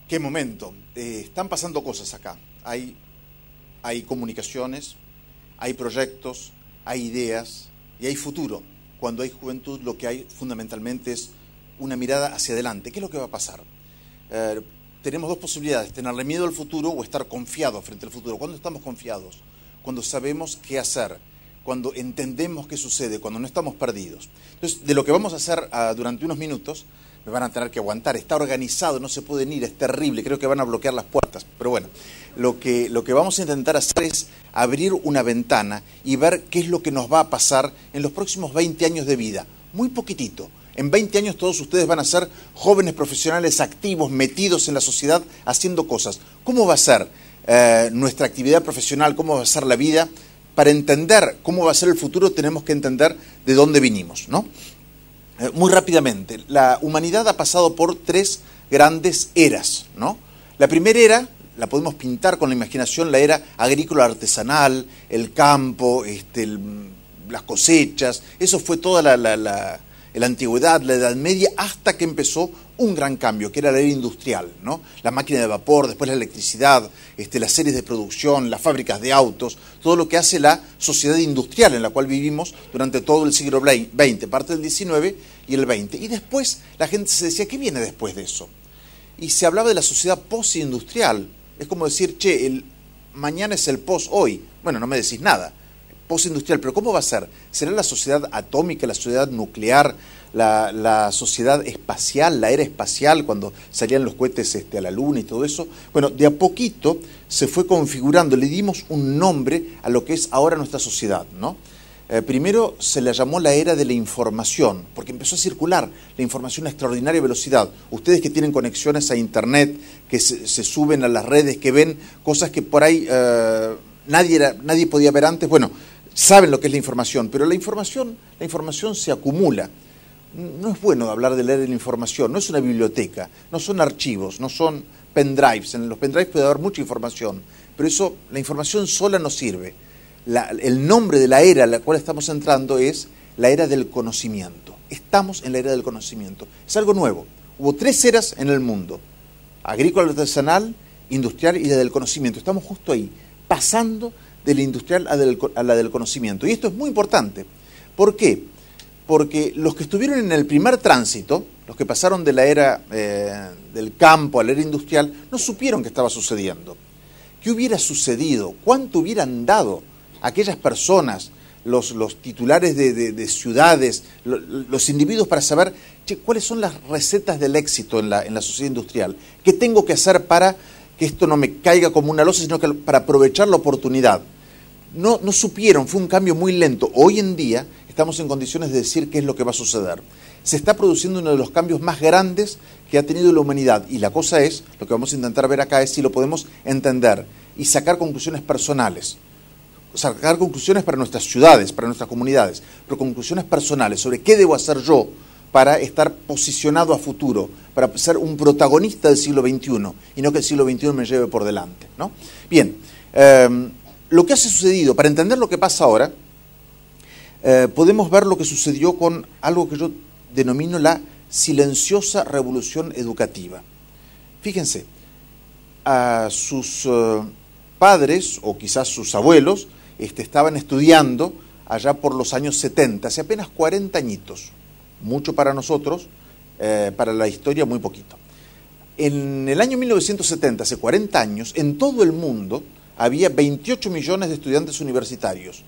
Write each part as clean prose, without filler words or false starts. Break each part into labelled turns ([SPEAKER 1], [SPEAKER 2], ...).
[SPEAKER 1] Qué momento. Están pasando cosas acá. Hay comunicaciones, hay proyectos, hay ideas y hay futuro. Cuando hay juventud, lo que hay fundamentalmente es una mirada hacia adelante. ¿Qué es lo que va a pasar? Tenemos dos posibilidades: tenerle miedo al futuro o estar confiados frente al futuro. ¿Cuándo estamos confiados? Cuando sabemos qué hacer, cuando entendemos qué sucede, cuando no estamos perdidos. Entonces, de lo que vamos a hacer durante unos minutos, me van a tener que aguantar. Está organizado, no se pueden ir, es terrible, creo que van a bloquear las puertas. Pero bueno, lo que vamos a intentar hacer es abrir una ventana y ver qué es lo que nos va a pasar en los próximos 20 años de vida. Muy poquitito. En 20 años todos ustedes van a ser jóvenes profesionales activos, metidos en la sociedad, haciendo cosas. ¿Cómo va a ser nuestra actividad profesional? ¿Cómo va a ser la vida? Para entender cómo va a ser el futuro tenemos que entender de dónde vinimos, ¿no? Muy rápidamente, la humanidad ha pasado por tres grandes eras, ¿no? La primera era, la podemos pintar con la imaginación, la era agrícola artesanal, el campo, las cosechas. Eso fue toda la antigüedad, la Edad Media, hasta que empezó un gran cambio, que era la era industrial, ¿no? La máquina de vapor, después la electricidad, las series de producción, las fábricas de autos, todo lo que hace la sociedad industrial en la cual vivimos durante todo el siglo XX, parte del XIX y el XX. Y después la gente se decía, ¿qué viene después de eso? Y se hablaba de la sociedad postindustrial. Es como decir, che, mañana es el post hoy. Bueno, no me decís nada. Postindustrial, pero ¿cómo va a ser? ¿Será la sociedad atómica, la sociedad nuclear, la sociedad espacial, la era espacial, cuando salían los cohetes a la luna y todo eso? Bueno, de a poquito se fue configurando, le dimos un nombre a lo que es ahora nuestra sociedad, ¿no? Primero se le llamó la era de la información, porque empezó a circular la información a extraordinaria velocidad. Ustedes que tienen conexiones a internet, que se suben a las redes, que ven cosas que por ahí nadie podía ver antes, bueno, saben lo que es la información, pero la información se acumula. No es bueno hablar de leer la información, no es una biblioteca, no son archivos, no son pendrives. En los pendrives puede haber mucha información, pero la información sola no sirve. El nombre de la era a la cual estamos entrando es la era del conocimiento. Estamos en la era del conocimiento. Es algo nuevo. Hubo tres eras en el mundo: agrícola, artesanal, industrial y la del conocimiento. Estamos justo ahí, pasando de la industrial a la del conocimiento. Y esto es muy importante. ¿Por qué? Porque los que estuvieron en el primer tránsito, los que pasaron de la era del campo a la era industrial, no supieron qué estaba sucediendo. ¿Qué hubiera sucedido? ¿Cuánto hubieran dado aquellas personas, los titulares de ciudades, los individuos, para saber cuáles son las recetas del éxito en la sociedad industrial? ¿Qué tengo que hacer para que esto no me caiga como una losa, sino que para aprovechar la oportunidad? No supieron, fue un cambio muy lento. Hoy en día estamos en condiciones de decir qué es lo que va a suceder. Se está produciendo uno de los cambios más grandes que ha tenido la humanidad, y la cosa es, lo que vamos a intentar ver acá es si lo podemos entender y sacar conclusiones personales, sacar conclusiones para nuestras ciudades, para nuestras comunidades, pero conclusiones personales sobre qué debo hacer yo para estar posicionado a futuro, para ser un protagonista del siglo XXI, y no que el siglo XXI me lleve por delante, ¿no? Bien, lo que ha sucedido, para entender lo que pasa ahora, podemos ver lo que sucedió con algo que yo denomino la silenciosa revolución educativa. Fíjense, a sus padres, o quizás sus abuelos, estaban estudiando allá por los años 70, hace apenas 40 añitos. Mucho para nosotros, para la historia muy poquito. En el año 1970, hace 40 años, en todo el mundo había 28 millones de estudiantes universitarios,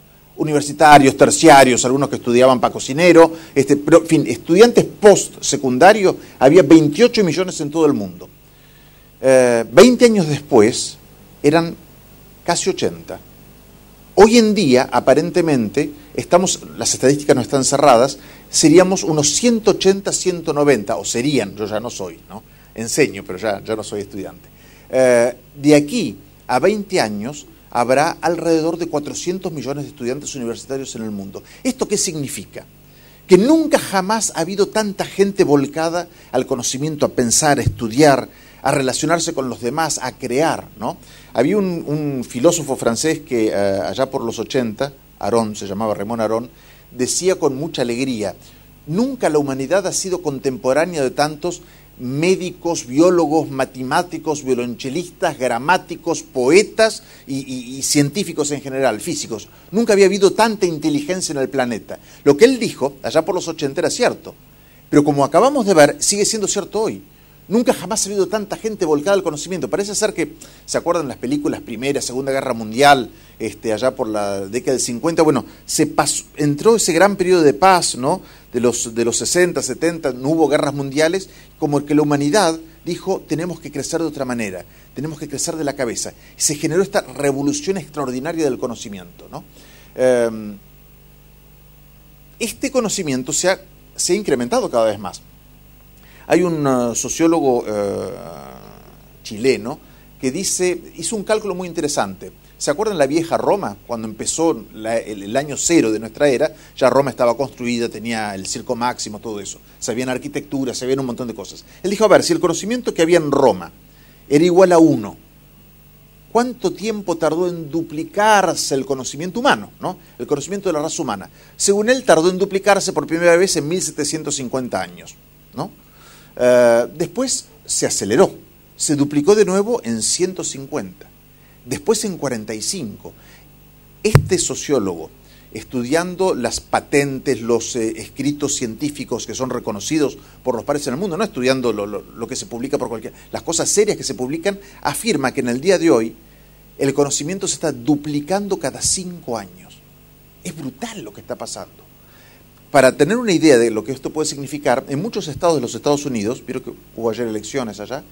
[SPEAKER 1] terciarios, algunos que estudiaban para cocinero, pero en fin, estudiantes post-secundarios, había 28 millones en todo el mundo. 20 años después eran casi 80. Hoy en día, aparentemente, las estadísticas no están cerradas, seríamos unos 180, 190, o serían, yo ya no soy, ¿no? Enseño, pero ya no soy estudiante. De aquí a 20 años habrá alrededor de 400 millones de estudiantes universitarios en el mundo. ¿Esto qué significa? Que nunca jamás ha habido tanta gente volcada al conocimiento, a pensar, a estudiar, a relacionarse con los demás, a crear, ¿no? Había un filósofo francés que allá por los 80, Aron, se llamaba Raymond Aron, decía con mucha alegría: nunca la humanidad ha sido contemporánea de tantos médicos, biólogos, matemáticos, violonchelistas, gramáticos, poetas y científicos en general, físicos. Nunca había habido tanta inteligencia en el planeta. Lo que él dijo, allá por los 80, era cierto. Pero como acabamos de ver, sigue siendo cierto hoy. Nunca jamás ha habido tanta gente volcada al conocimiento. Parece ser que, ¿se acuerdan las películas Primera, Segunda Guerra Mundial, allá por la década del 50? Bueno, entró ese gran periodo de paz, ¿no? De los 60, 70, no hubo guerras mundiales, como que la humanidad dijo, tenemos que crecer de otra manera, tenemos que crecer de la cabeza. Y se generó esta revolución extraordinaria del conocimiento, ¿no? Este conocimiento se ha incrementado cada vez más. Hay un sociólogo chileno que hizo un cálculo muy interesante. ¿Se acuerdan la vieja Roma? Cuando empezó el año cero de nuestra era, ya Roma estaba construida, tenía el Circo Máximo, todo eso. Sabían arquitectura, sabían un montón de cosas. Él dijo, a ver, si el conocimiento que había en Roma era igual a 1, ¿cuánto tiempo tardó en duplicarse el conocimiento humano, ¿no? El conocimiento de la raza humana. Según él, tardó en duplicarse por primera vez en 1750 años, ¿no? Después se aceleró, se duplicó de nuevo en 150, después en 45. Este sociólogo, estudiando las patentes, los escritos científicos que son reconocidos por los pares en el mundo, no estudiando lo que se publica por cualquier... Las cosas serias que se publican, afirma que en el día de hoy el conocimiento se está duplicando cada 5 años. Es brutal lo que está pasando. Para tener una idea de lo que esto puede significar, en muchos estados de los Estados Unidos, vieron que hubo ayer elecciones allá,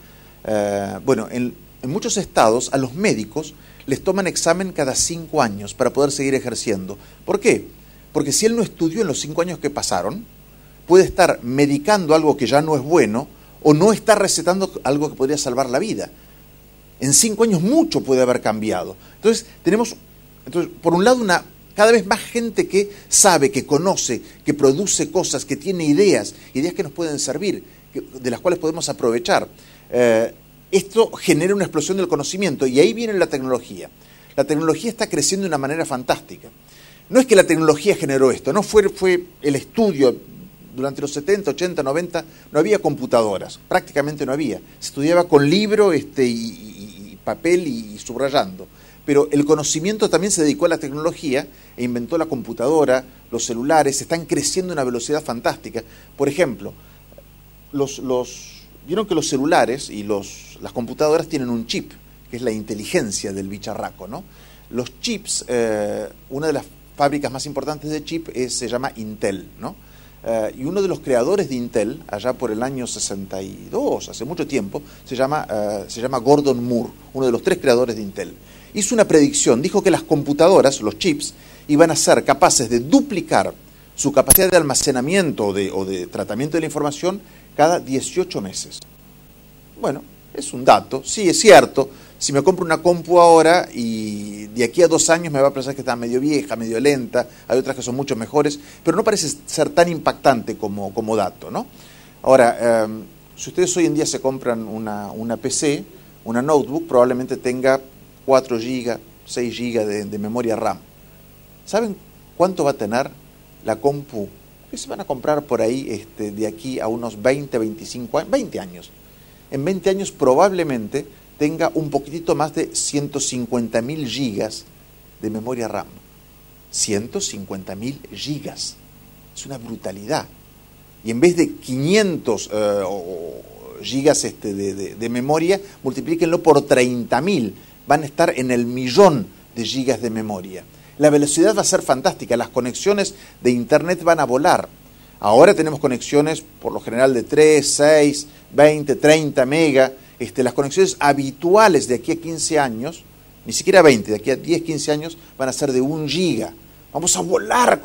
[SPEAKER 1] en muchos estados a los médicos les toman examen cada 5 años para poder seguir ejerciendo. ¿Por qué? Porque si él no estudió en los 5 años que pasaron, puede estar medicando algo que ya no es bueno o no está recetando algo que podría salvar la vida. En 5 años mucho puede haber cambiado. Entonces, por un lado, cada vez más gente que sabe, que conoce, que produce cosas, que tiene ideas que nos pueden servir, de las cuales podemos aprovechar. Esto genera una explosión del conocimiento y ahí viene la tecnología. La tecnología está creciendo de una manera fantástica. No es que la tecnología generó esto, no fue el estudio. Durante los 70, 80, 90 no había computadoras, prácticamente no había. Se estudiaba con libro y papel y subrayando. Pero el conocimiento también se dedicó a la tecnología e inventó la computadora, los celulares, están creciendo a una velocidad fantástica. Por ejemplo, vieron que los celulares y las computadoras tienen un chip, que es la inteligencia del bicharraco, ¿no? Los chips, una de las fábricas más importantes de chip se llama Intel, ¿no? Y uno de los creadores de Intel, allá por el año 62, hace mucho tiempo, se llama Gordon Moore, uno de los 3 creadores de Intel. Hizo una predicción, dijo que las computadoras, los chips, iban a ser capaces de duplicar su capacidad de almacenamiento o de tratamiento de la información cada 18 meses. Bueno, es un dato, sí, es cierto. Si me compro una compu ahora y de aquí a 2 años me va a parecer que está medio vieja, medio lenta, hay otras que son mucho mejores, pero no parece ser tan impactante como dato, ¿no? Ahora, si ustedes hoy en día se compran una PC, una notebook, probablemente tenga 4 GB, 6 GB de memoria RAM. ¿Saben cuánto va a tener la compu que se van a comprar por ahí de aquí a unos 20, 25 años? 20 años. En 20 años probablemente tenga un poquitito más de 150.000 gigas de memoria RAM. 150.000 gigas. Es una brutalidad. Y en vez de 500 gigas de memoria, multiplíquenlo por 30.000. Van a estar en el 1.000.000 de gigas de memoria. La velocidad va a ser fantástica. Las conexiones de Internet van a volar. Ahora tenemos conexiones, por lo general, de 3, 6, 20, 30 mega. Las conexiones habituales de aquí a 15 años, ni siquiera 20, de aquí a 10, 15 años, van a ser de 1 giga. Vamos a volar,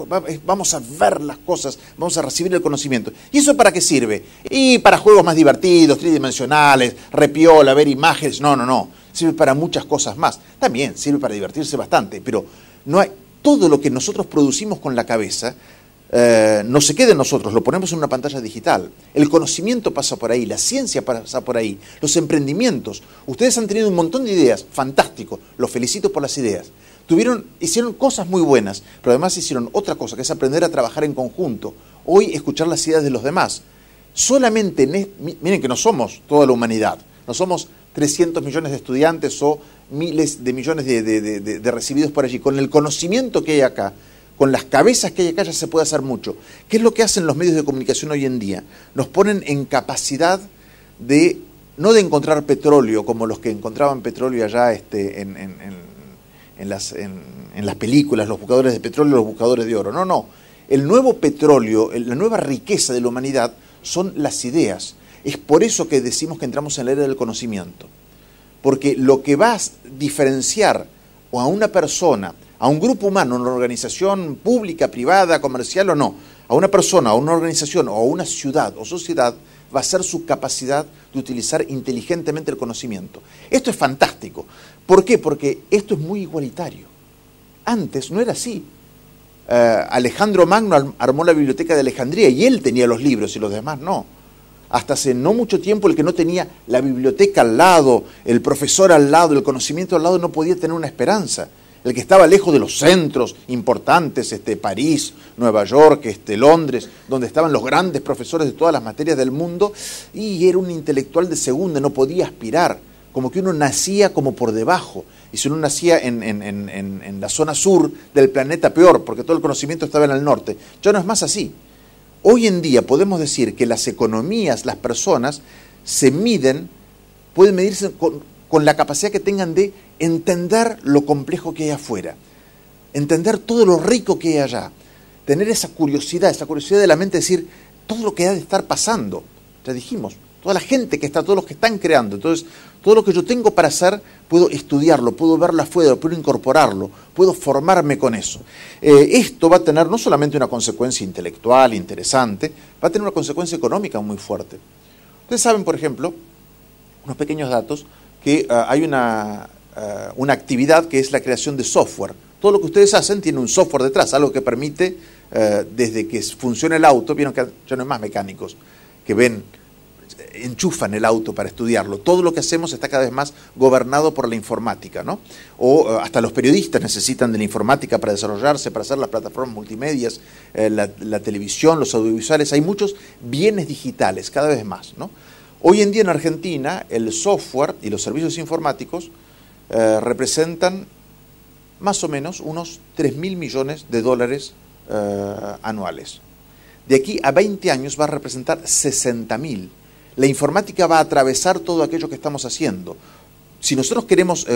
[SPEAKER 1] vamos a ver las cosas, vamos a recibir el conocimiento. ¿Y eso para qué sirve? Y para juegos más divertidos, tridimensionales, repiola, ver imágenes. No. Sirve para muchas cosas más. También sirve para divertirse bastante, pero no hay, todo lo que nosotros producimos con la cabeza no se queda en nosotros, lo ponemos en una pantalla digital. El conocimiento pasa por ahí, la ciencia pasa por ahí, los emprendimientos. Ustedes han tenido un montón de ideas, fantástico, los felicito por las ideas. Hicieron cosas muy buenas, pero además hicieron otra cosa, que es aprender a trabajar en conjunto. Hoy escuchar las ideas de los demás. Solamente, miren que no somos toda la humanidad, no somos 300 millones de estudiantes o miles de millones de recibidos por allí. Con el conocimiento que hay acá, con las cabezas que hay acá, ya se puede hacer mucho. ¿Qué es lo que hacen los medios de comunicación hoy en día? Nos ponen en capacidad de, no de encontrar petróleo, como los que encontraban petróleo allá en las películas, los buscadores de petróleo, los buscadores de oro. No, no. El nuevo petróleo, la nueva riqueza de la humanidad son las ideas. Es por eso que decimos que entramos en la era del conocimiento. Porque lo que va a diferenciar a una persona, a un grupo humano, una organización pública, privada, comercial o no, a una persona, a una organización o a una ciudad o sociedad, va a ser su capacidad de utilizar inteligentemente el conocimiento. Esto es fantástico. ¿Por qué? Porque esto es muy igualitario. Antes no era así. Alejandro Magno armó la biblioteca de Alejandría y él tenía los libros y los demás no. Hasta hace no mucho tiempo el que no tenía la biblioteca al lado, el profesor al lado, el conocimiento al lado, no podía tener una esperanza. El que estaba lejos de los centros importantes, París, Nueva York, Londres, donde estaban los grandes profesores de todas las materias del mundo, y era un intelectual de segunda, no podía aspirar, como que uno nacía como por debajo. Y si uno nacía en la zona sur del planeta, peor, porque todo el conocimiento estaba en el norte. Ya no es más así. Hoy en día podemos decir que las economías, las personas, pueden medirse con la capacidad que tengan de entender lo complejo que hay afuera, entender todo lo rico que hay allá, tener esa curiosidad de la mente, decir todo lo que ha de estar pasando. Ya dijimos, toda la gente que está, todos los que están creando. Entonces, todo lo que yo tengo para hacer, puedo estudiarlo, puedo verlo afuera, puedo incorporarlo, puedo formarme con eso. Esto va a tener no solamente una consecuencia intelectual interesante, va a tener una consecuencia económica muy fuerte. Ustedes saben, por ejemplo, unos pequeños datos, que hay una actividad que es la creación de software. Todo lo que ustedes hacen tiene un software detrás, algo que permite, desde que funciona el auto, vieron que ya no hay más mecánicos que enchufan el auto para estudiarlo. Todo lo que hacemos está cada vez más gobernado por la informática, ¿no? O hasta los periodistas necesitan de la informática para desarrollarse, para hacer las plataformas multimedias, la televisión, los audiovisuales. Hay muchos bienes digitales, cada vez más, ¿no? Hoy en día en Argentina el software y los servicios informáticos representan más o menos unos 3.000 millones de dólares anuales. De aquí a 20 años va a representar 60.000. La informática va a atravesar todo aquello que estamos haciendo. Si nosotros queremos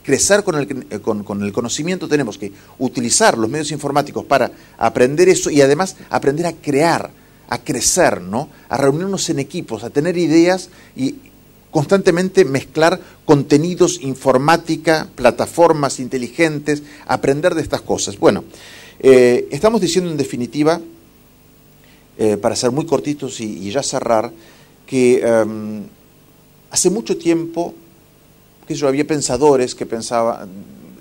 [SPEAKER 1] crecer con el conocimiento, tenemos que utilizar los medios informáticos para aprender eso y además aprender a crear, a crecer, ¿no? A reunirnos en equipos, a tener ideas y constantemente mezclar contenidos, informática, plataformas inteligentes, aprender de estas cosas. Bueno, estamos diciendo en definitiva, para ser muy cortitos y ya cerrar, que hace mucho tiempo había pensadores que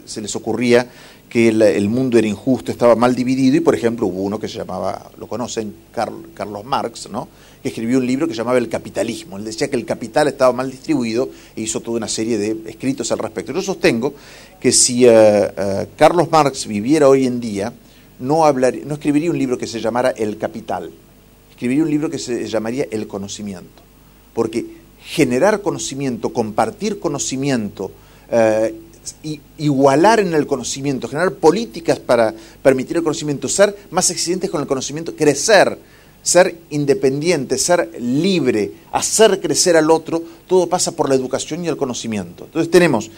[SPEAKER 1] se les ocurría que el mundo era injusto, estaba mal dividido, y por ejemplo hubo uno que se llamaba, lo conocen, Carlos Marx, ¿no? Que escribió un libro que se llamaba El capitalismo. Él decía que el capital estaba mal distribuido e hizo toda una serie de escritos al respecto. Yo sostengo que si Carlos Marx viviera hoy en día, no escribiría un libro que se llamara El Capital, escribiría un libro que se llamaría El Conocimiento, porque generar conocimiento, compartir conocimiento, igualar en el conocimiento, generar políticas para permitir el conocimiento, ser más exigentes con el conocimiento, crecer, ser independiente, ser libre, hacer crecer al otro, todo pasa por la educación y el conocimiento. Entonces tenemos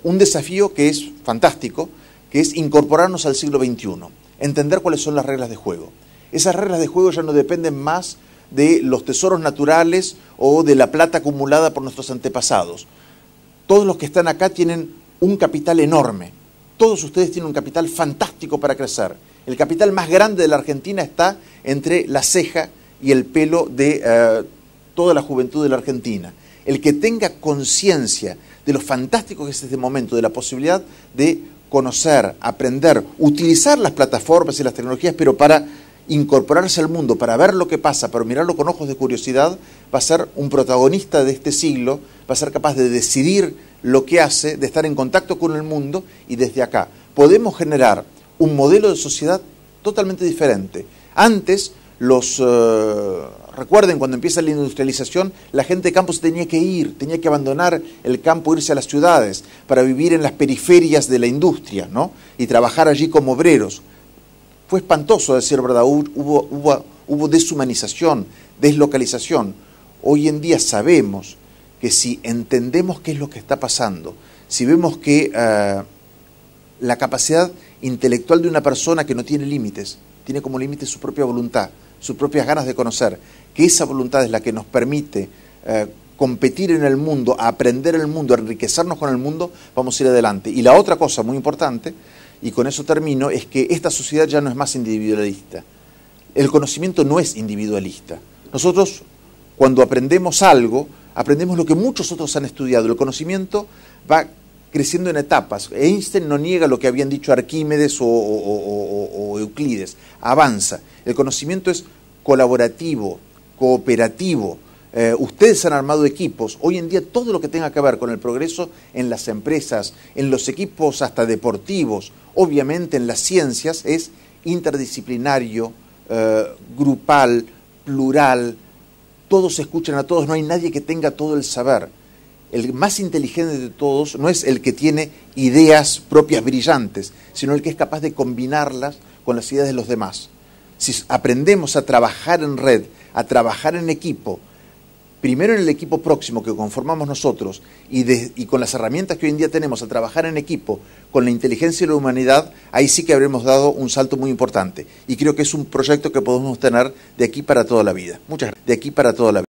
[SPEAKER 1] un desafío que es fantástico, que es incorporarnos al siglo XXI, entender cuáles son las reglas de juego. Esas reglas de juego ya no dependen más de los tesoros naturales o de la plata acumulada por nuestros antepasados. Todos los que están acá tienen un capital enorme. Todos ustedes tienen un capital fantástico para crecer. El capital más grande de la Argentina está entre la ceja y el pelo de toda la juventud de la Argentina. El que tenga conciencia de lo fantástico que es este momento, de la posibilidad de conocer, aprender, utilizar las plataformas y las tecnologías, pero para incorporarse al mundo, para ver lo que pasa, para mirarlo con ojos de curiosidad, va a ser un protagonista de este siglo, va a ser capaz de decidir lo que hace, de estar en contacto con el mundo, y desde acá podemos generar un modelo de sociedad totalmente diferente. Antes Recuerden, cuando empieza la industrialización, la gente de campo se tenía que ir, tenía que abandonar el campo, irse a las ciudades para vivir en las periferias de la industria, ¿no? Y trabajar allí como obreros. Fue espantoso, a decir verdad, hubo deshumanización, deslocalización. Hoy en día sabemos que si entendemos qué es lo que está pasando, si vemos que la capacidad intelectual de una persona que no tiene límites, tiene como límite su propia voluntad, sus propias ganas de conocer, que esa voluntad es la que nos permite competir en el mundo, aprender el mundo, enriquecernos con el mundo, vamos a ir adelante. Y la otra cosa muy importante, y con eso termino, es que esta sociedad ya no es más individualista. El conocimiento no es individualista. Nosotros, cuando aprendemos algo, aprendemos lo que muchos otros han estudiado. El conocimiento va creciendo en etapas. Einstein no niega lo que habían dicho Arquímedes o Euclides. Avanza. El conocimiento es colaborativo, cooperativo. Ustedes han armado equipos. Hoy en día todo lo que tenga que ver con el progreso en las empresas, en los equipos hasta deportivos, obviamente en las ciencias, es interdisciplinario, grupal, plural. Todos se escuchan a todos, no hay nadie que tenga todo el saber. El más inteligente de todos no es el que tiene ideas propias brillantes, sino el que es capaz de combinarlas con las ideas de los demás. Si aprendemos a trabajar en red, a trabajar en equipo, primero en el equipo próximo que conformamos nosotros y con las herramientas que hoy en día tenemos a trabajar en equipo, con la inteligencia y la humanidad, ahí sí que habremos dado un salto muy importante. Y creo que es un proyecto que podemos tener de aquí para toda la vida. Muchas gracias. De aquí para toda la vida.